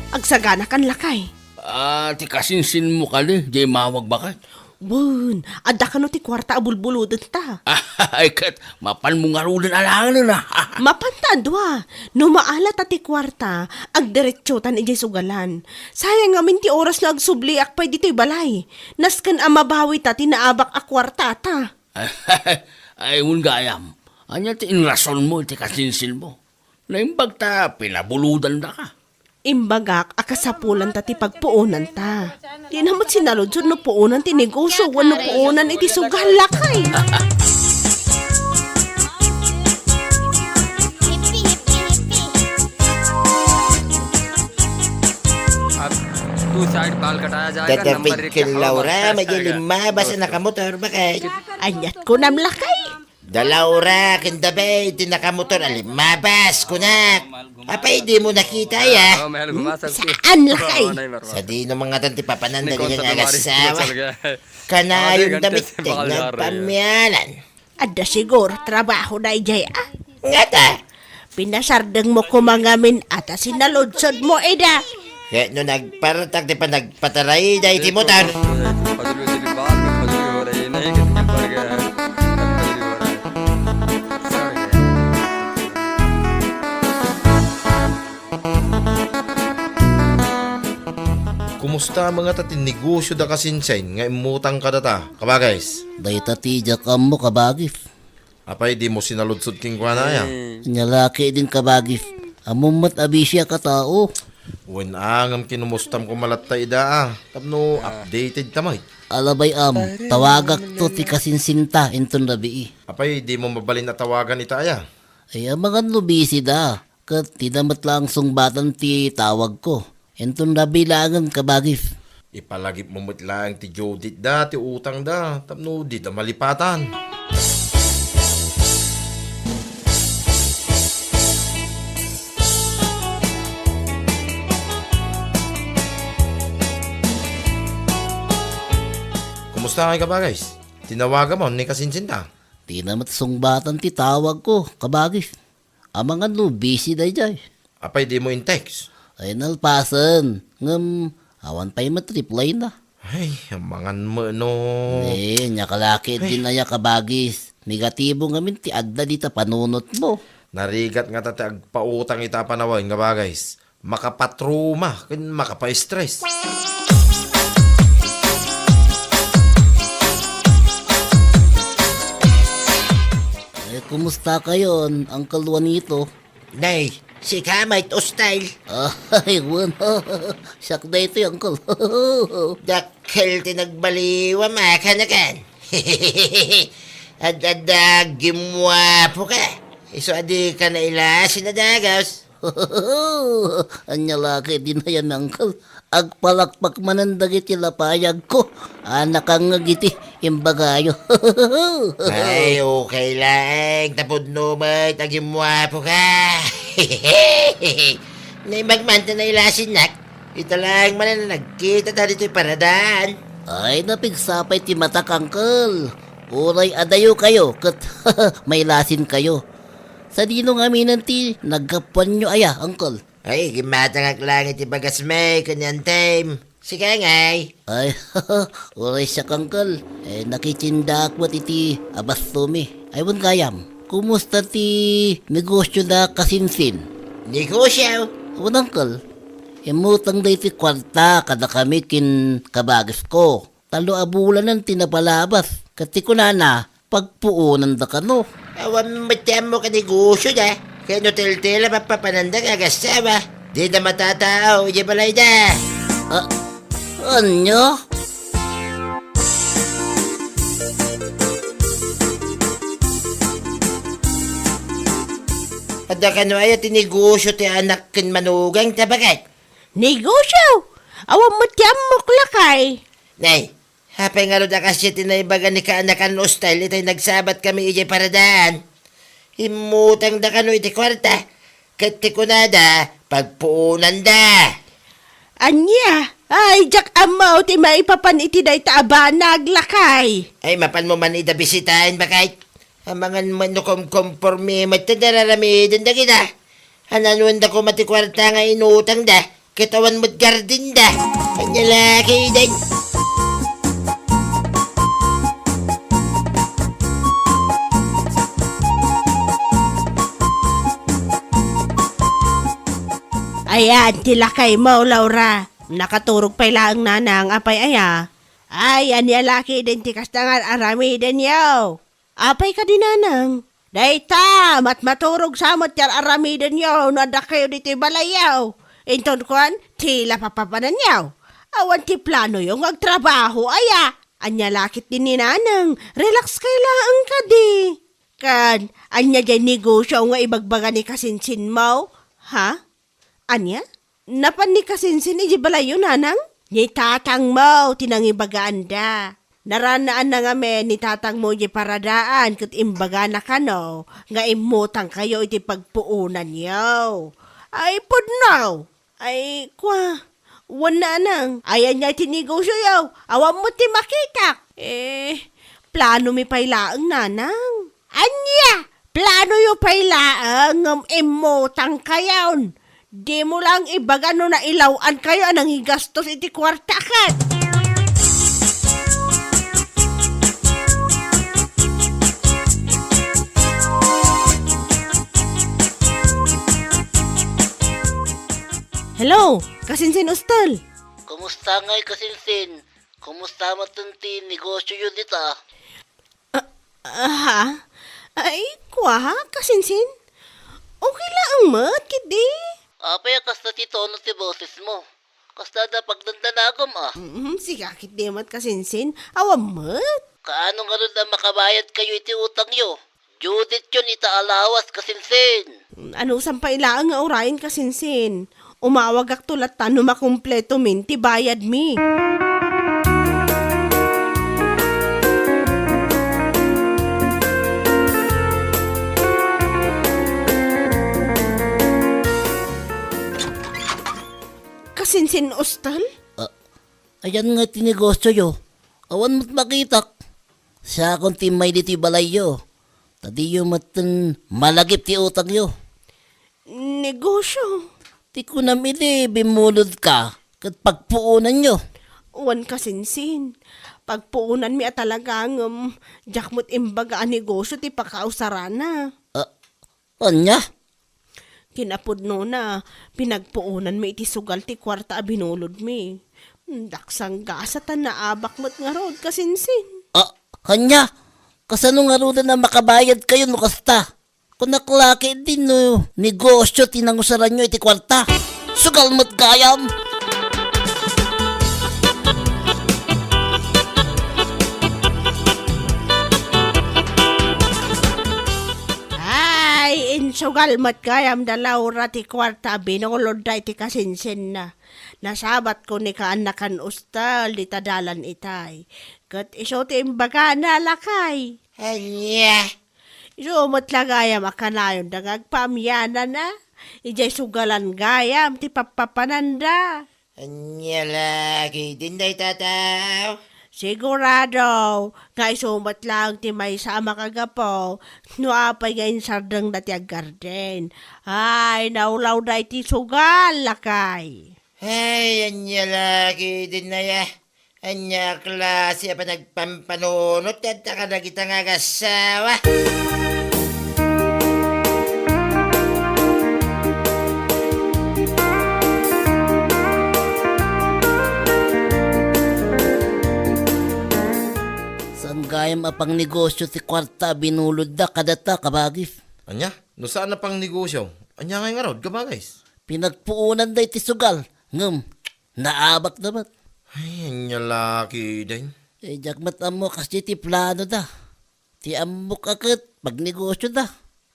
Agsagana kan lakay. Ti kasinsin mo ka ni, jay mawag bakat. Bun, adda ka no ti kwarta abulbuludan ta. Ay kat, mapan mo nga rin alangan na. Mapantadwa, no maalat ti kwarta, agdiretsotan ijay sugalan. Sayang amin ti oras na agsubli akpay dito'y balay. Naskan amabawi ta tinaabak a kwarta ta. Ay, un gayam. Anya ti inrason mo, ti kasinsin mo. Naimbag ta, pinabuludan da ka. Imbagak akasapulan ta ti pagpuunan ta. Di naman sinaludson no puunan ti negosyo, wano puunan iti sugal lakay. Two side बाल कटाया जाएगा number Tatapid एक kay Laura, may lima ba sa nakamotor ba kay? Anyat ko nam lakay. Da Laura, kindabe, tinakamotor, alimabas, kunak. Apay, di mo nakita ya. महल घुमा सकती है Saan lakay? नहीं मरवा Sa di no mga tanti papananda कौन सा nilang बीमारी agasawa. चल गया है Kana आधे yung घंटे damit से बाल झाड़ रही है nagpamyanan. Adda siguro trabaho na ijay Nga ta. Pinasardeng mo kumangamin ata sinalodsod mo eda. Kaya no nagparatag di pa nagpataray da iti motor. Fazli उजली बाल में फजली हो रही है नहीं कि दिल भर गया है फजली हो रहा है सड़ गया Kumusta mga tatin negosyo da kasinsain nga imutang ka data, kabagais? Dayta ti jakam mo kabagis. Apay di mo sinaludsod king kwa na ya. Nyalaki din kabagis. Amumat abisya ka tao. Wen angam kinumustam ko malatta ida tapno updated tamay. Alabay tawagak to ti kasinsinta inton rabii. Apay di mo mabalin na tawagan ita ya. Ay mga lubisi da. Kat tidamat lang sungbatan ti tawag ko. Inton rabi langan kabagis. Ipalagip mo lang ti Judith da, ti utang da, tapno di da malipatan. Kumusta kay kabagais? Tinawagan mo ni kasinsinta. Di naman sungbatan ti tawag ko, kabagis. Amang ano, busy day jay. Apay di mo in text. Ay nalpasan. Awan pa'y matriply na. Ay, amangan mo no. Nya kalaki din na ya kabagis. Negatibo ngamin ti adda dita panunot mo. Narigat nga tati agpautang ita panawan nga ba guys. Makapatruma, makapa-stress. Kumusta kayo, Uncle Juanito? Nay, si Kamay to style. Ay, Juan. Siyak na ito, Uncle. Dakil tinagbaliwa makanakan. Adadag gimwapo ka. Iso adi ka na ilasin na dagos. Anya laki din na yan, Uncle. Agpalakpak manandagit lapayag ko. Anak ang ngagiti, imbagayo. Ay, okay lang. Tapod no, may tagimwapo ka. Naimagmanta na ilasin nak. Ito lang man na nagkita tayo dito'y paradaan. Ay, napigsapay ti matak, Uncle. Uray adayo kayo, kat may lasin kayo. Sa dino nga minanti, nagkapuan nyo aya, Uncle. Ay, gimatangak lang iti bagas may kanyan time. Sige ngay. Ay, uray siya, Uncle. Nakitinda ako at iti abastumi. Aywan kayam, kumusta ti negosyo na kasinsin? Negosyo. Awan, Uncle. Imutang da iti kwarta kada kami kin kabagis ko. Talo abulan ng tinapalabas. Kati ko na, pagpuunan da ka no. Awan matiyam mo ka negosyo da. Kaya no tiltila mapapananda ka kasama. Di na matatao, di balay da. Anyo? Ada ka no ay tinegosyo ti anak kin manugang tabagat. Negosyo! Awan mo tiyam mo klakay. Nay, hapay nga da kasi tinaibaga ni kaanakan no style itay nagsabat kami ijay paradaan. Himutang da ka no iti kwarta. Kati ko na da, pagpuunan da. Anya, ay, jak amaw, ti maipapan iti day taaba naglakay. Ay, mapan mo man ida bisitahin ba kahit? Amangan man no komporme matadararamidin da kita. Hananuan da ko mati kwarta nga inutang da. Kitawan mo't garden da. Kanya laki din. Ayan, tilakay mo, Laura. Nakaturog pa lang nanang apay aya. Ay, anya laki din ti kastangan arami din yaw. Apay ka din nanang. Dayta, maturog samot yar arami din yaw. Nada kayo dito balayaw. Inton kuan, tila papapanan yaw. Awan ti plano yung agtrabaho aya. Anya lakit din ni nanang. Relax kay laang ka di. Kan, anya dyan negosyo nga ibagbaga ni kasinsin mo. Ha? Anya? Napan ni kasinsin iji balayo nanang? Ni tatang mo, tinangibagaan da. Naranaan na nga men ni tatang mo iji paradaan kat imbaga na ka no, nga imutang kayo iti pagpuunan yaw. Ay, pudnaw. Ay, kwa. Wana nang. Ayan niya tinegosyo yaw. Awan mo ti makita. Plano mi pailaang nanang. Anya! Plano yu pailaang ngam imutang kayaw. Di mo lang ibaga no na ilawan kayo anang higastos iti kwarta kat. Hello, kasinsin ustal. Kumusta ngay kasinsin? Kumusta matunti negosyo yun dita? Ha? Ay, kwa, kasinsin? Okay lang mat, kidi. Apay, kasta ti tono ti boses mo. Kasta da pagdandanagom Sigakit di mat kasinsin, awam mat. Kaano nga rin na makabayad kayo iti utang yo? Judith yun itaalawas kasinsin. Ano sampay lang nga orayin kasinsin? Umawag ak tulat tano makumpleto min, ti bayad mi. Kasinsin ustal? Ayan nga tinegosyo yo. Awan mo't makitak. Siya akong timay dito balay yo. Tadi yung matan malagip ti utang yo. Negosyo. Ti ko namili, bimulod ka. Kat pagpuunan nyo. Wan kasinsin. Pagpuunan mi at talagang jakmut imbaga ang negosyo ti pakausarana. Anya? Kinapudno na, pinagpuunan mi iti sugal ti kwarta a binulod mi. Daksang gasatan na abak mo't nga rod kasinsin. Anya? Kasano nga rin na makabayad kayo no kasta? Kung naklaki din no, negosyo tinangusaran nyo iti kwarta. Sugal mo't gayam. Ay, insugal mo't gayam da Laura ti kwarta binulod da iti kasinsin na. Nasabat ko ni kaanakan ustal di tadalan itay. Kat iso ti imbaga na lakay. Anya. Iso mo't lagayam akanayon dagagpamyana na. Ijay sugalan gayam ti papapananda. Anya lagi din day tataw. Sigurado, nga isumat lang ti may sama kagapo, no apay ngayon sardang dati ag garden. Ay, naulaw da iti sugal, lakay. Ay, anya lagi din na ya. Anya klase pa nagpampanunot at ka na kita nga kasawa. Saan gayam apang negosyo ti kwarta binulod da kadata kabagis. Anya, no saan na pang negosyo? Anya nga rod, ka ba guys? Pinagpuunan da iti sugal. Ngam, naabak dapat. Ay, anya laki din. Jakmat amo kasi ti plano da. Ti amok akit pag negosyo da.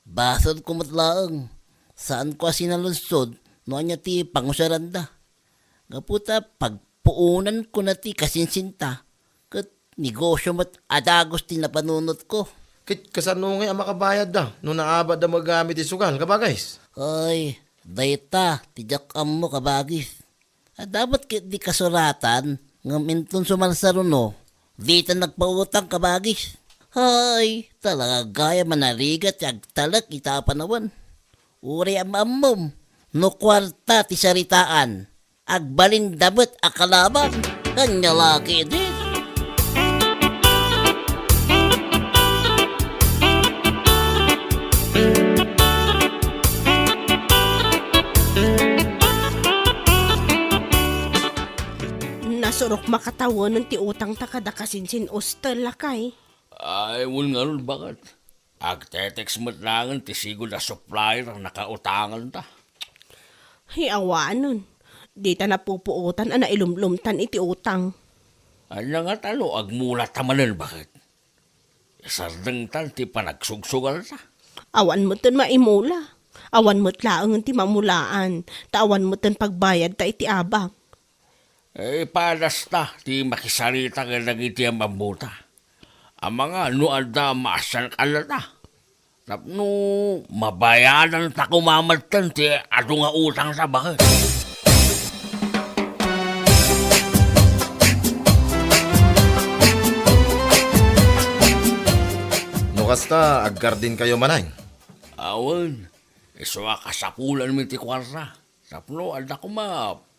Basod ko matlaang. Saan ko sinalunsod no anya ti pangusaran da. Gaputa pagpuunan ko na ti kasinsinta. Kat negosyo mat adagos ti napanunot ko. Kit kasano nga ang makabayad da, no naabad da magamit isugal, ka ba guys? Ay, dayta, tijak amo kabagis. Dapat kit di kasuratan, ngaminton sumalsaruno, di ta nagpautang kabagis. Ay, talaga gaya manarigat, yag talag itapanawan. Uri amamom, no kwarta ti saritaan, agbalin dabot akalaban, kanya laki din. Nasurok makatawan ng ti utang takada kasinsin ustal, lakay. Ay, wala nga ron bakit? Agtetext mo't langan ti sigol na supplier ang nakautangan ta. Hiawanon, di ta napupuutan ana ilumlumtan iti utang. Anya nga talo, agmula tamanan bakit? Isardeng tal ti panagsugsugal ta. Awan mo ton maimula. Awan mo't laang ti mamulaan. Tawan mo ton pagbayad ta iti abang. Eh, palas ta, ti makisarita nga nagiti ang mamuta. Ang mga nuada maasal kalata. Tapno, mabayaran ta kumamatan ti ato nga utang sa bakit. No kasta, aggarden kayo manay. Awan, iswa kasapulan mi ti kwarta. Tapno, alda ko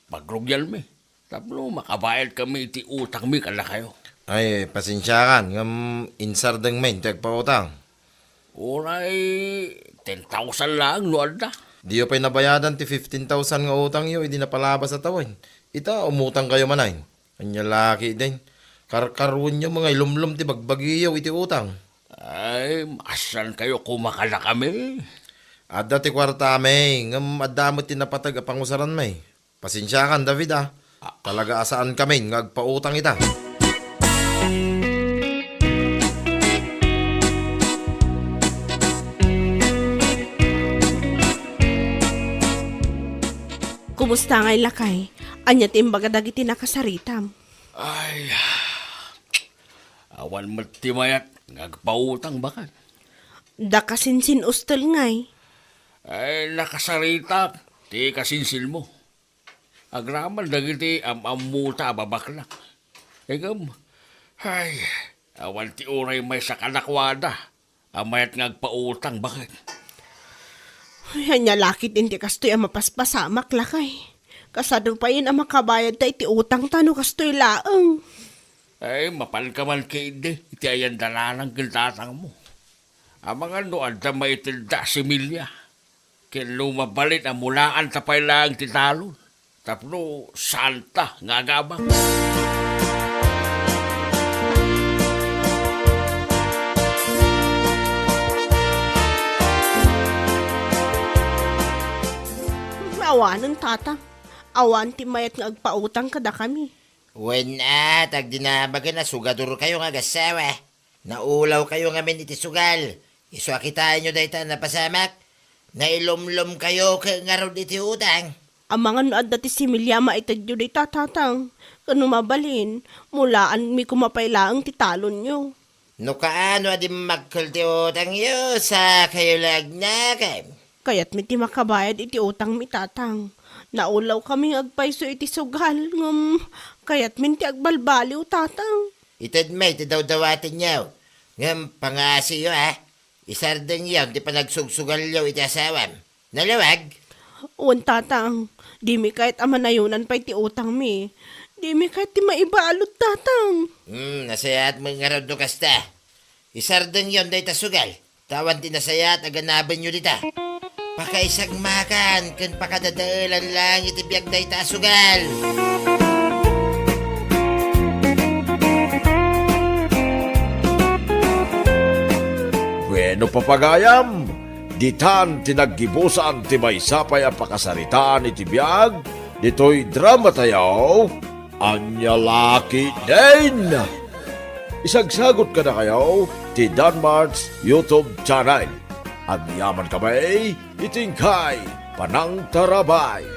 pagrugyal mi. Tapno, makabayad kami iti utang mi kala kayo. Ay, pasensyakan, ngam insardeng men, tagpautang. Oray, 10,000 lang, luwalda. Di pa'y nabayadan ti 15,000 nga utang yo, hindi napalabas sa tawin. Ita, umutang kayo manay. Anya laki din. Karkarun nyo mga ilumlum ti bagbagiyaw iti utang. Ay, asan kayo kumakala kami? Adda ti kwarta may, ngam adamot ti napatag a pangusaran may. Pasensyakan, David ah. Talaga asaan kami, ngagpautang ita. Kumusta ngay lakay? Anya timbaga dagiti nakasaritam. Ay, awan mo't ti mayat, ngagpautang bakat. Da kasinsin ustal ngay. Ay, nakasarita, ti kasinsil mo. Agraman dagiti amamuta babaklak. Egam, ay, awan ti uray may sa kanakwada. Amayat nga agpautang, bakit? Ay, anya lakit hindi kastoy ang mapaspasamak lakay. Kasado pa yun ang makabayad tayo iti utang tano kastoy laang. Ay, mapal ka man kaide. Iti ayan dalalang kiltatang mo. Ang mga noan na maitilda si Milya. Kaya lumabalit ang mulaan tapay lang titalon. Tapno, santa nga gabang. Awan ng tata. Awan ti mayat nga agpautang kada kami. Wen tag dinabaga na sugador kayo nga gasawa. Naulaw kayo nga men iti sugal. Iso akitaan nyo dayta na pasamak. Nailomlom kayo ka nga raw iti utang. Ang mga noad dati si Milya maitadyo day tatatang. Kano mabalin, mulaan mi kumapailaang titalon nyo. No kaano adi magkul ti utang yo sa kayo lagnakan. Kaya't mi ti makabayad iti utang mi tatang. Naulaw kami agpaiso iti sugal. Kaya't min ti agbalbaliw tatang. Itad may ti daw-dawatin nyo. Ngam pangasi yo Isardeng yaw ti panagsugsugal yaw iti asawam. Nalawag? Uwan tatang, di mi kahit amanayunan pa iti utang mi. Di mi kahit ti maibalot tatang. Nasayat mo nga raw do kasta. Isardeng yaw day tasugal. Tawan ti nasayat aganaban nyo dita. Pakaisag makan, kan pakadadaalan lang iti biyag day tasugal. Bueno papagayam, ditan tinaggibusan ti maysapay ang pakasaritaan iti biyag, dito'y drama tayo, anya laki din. Isagsagot ka na kayo, ti Danmarks YouTube channel. Ang yaman kamay, itingkay, panang tarabay.